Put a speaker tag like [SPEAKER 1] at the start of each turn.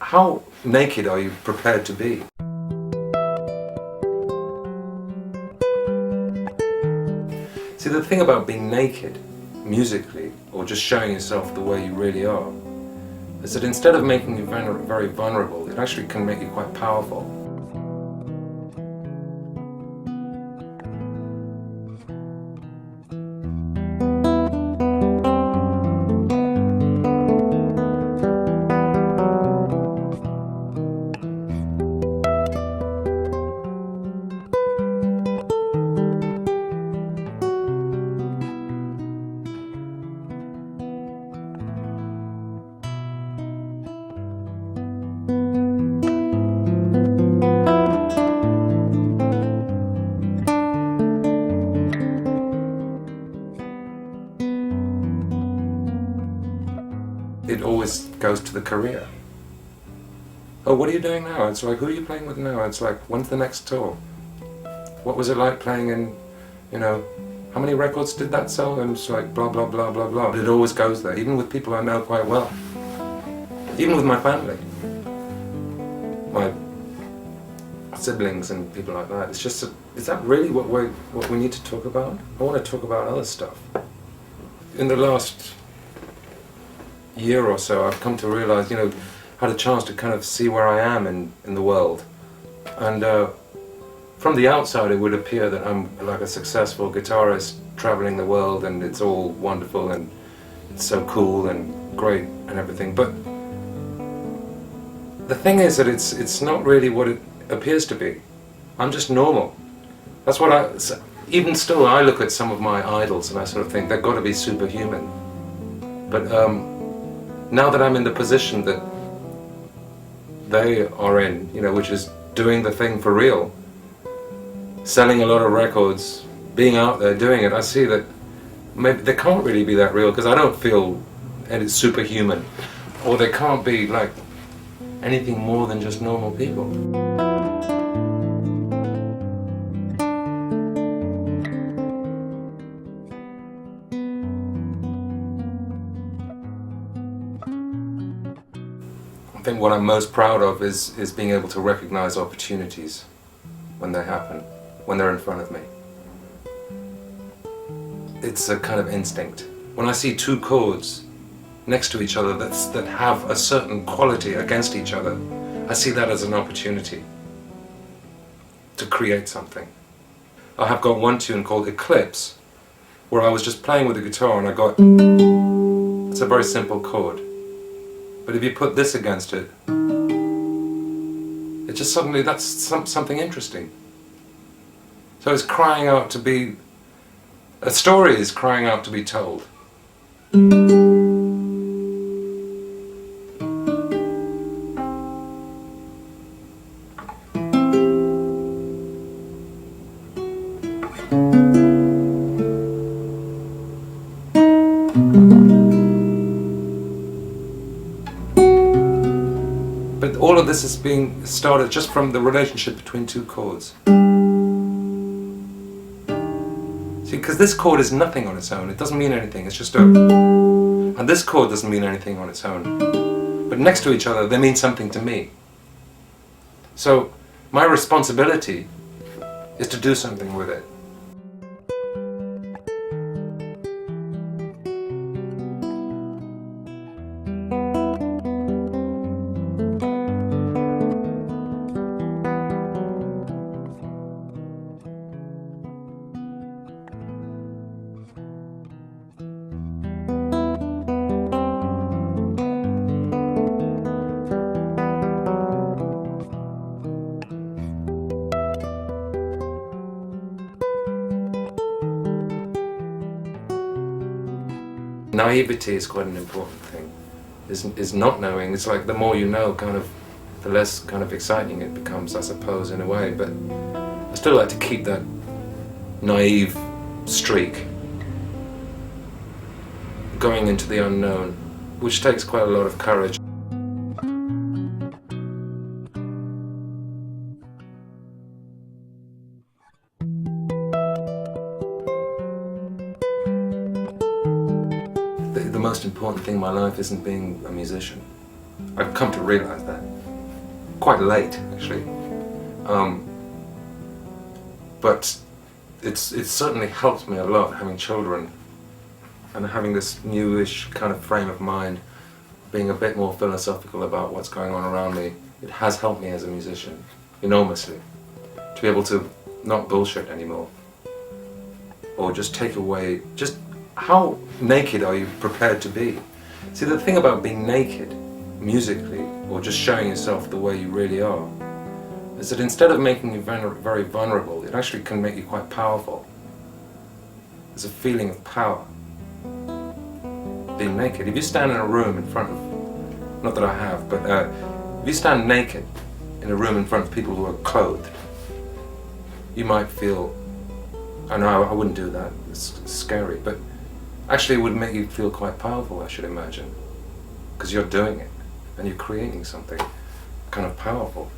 [SPEAKER 1] how naked are you prepared to be? See, the thing about being naked, musically, or just showing yourself the way you really are, is that instead of making you very vulnerable, it actually can make you quite powerful. It always goes to the career. Oh, what are you doing now? It's like, who are you playing with now? It's like, when's the next tour? What was it like playing in, how many records did that sell? And it's like, blah, blah, blah, blah, blah. But it always goes there, even with people I know quite well. Even with my family. My siblings and people like that. It's just, is that really what we need to talk about? I want to talk about other stuff. In the last year or so, I've come to realize, had a chance to kind of see where I am in the world. And from the outside, it would appear that I'm like a successful guitarist traveling the world, and it's all wonderful and it's so cool and great and everything. But the thing is that it's not really what it appears to be. I'm just normal. That's what even still, I look at some of my idols and I sort of think they've got to be superhuman. But now that I'm in the position that they are in, which is doing the thing for real, selling a lot of records, being out there doing it, I see that maybe they can't really be that real, because I don't feel it's superhuman, or they can't be like anything more than just normal people. I think what I'm most proud of is being able to recognize opportunities when they happen, when they're in front of me. It's a kind of instinct. When I see two chords next to each other that have a certain quality against each other, I see that as an opportunity to create something. I have got one tune called Eclipse, where I was just playing with the guitar and I got, it's a very simple chord. But if you put this against it, it just suddenly, that's something interesting. So it's crying out to be, a story is crying out to be told. But all of this is being started just from the relationship between two chords. See, because this chord is nothing on its own. It doesn't mean anything. It's just a... And this chord doesn't mean anything on its own. But next to each other, they mean something to me. So my responsibility is to do something with it. Naivety is quite an important thing. Is not knowing. It's like the more you know, kind of, the less kind of exciting it becomes, I suppose, in a way. But I still like to keep that naive streak going into the unknown, which takes quite a lot of courage. The most important thing in my life isn't being a musician. I've come to realize that. quite late actually. But it's certainly helped me a lot having children and having this newish kind of frame of mind, being a bit more philosophical about what's going on around me. It has helped me as a musician enormously to be able to not bullshit anymore, or just take away, just how naked are you prepared to be? See, the thing about being naked musically, or just showing yourself the way you really are, is that instead of making you very vulnerable, it actually can make you quite powerful. There's a feeling of power being naked. If you stand in a room in front of, not that I have, but if you stand naked in a room in front of people who are clothed, you might feel, I know I wouldn't do that, it's scary, but actually it would make you feel quite powerful, I should imagine, because you're doing it and you're creating something kind of powerful.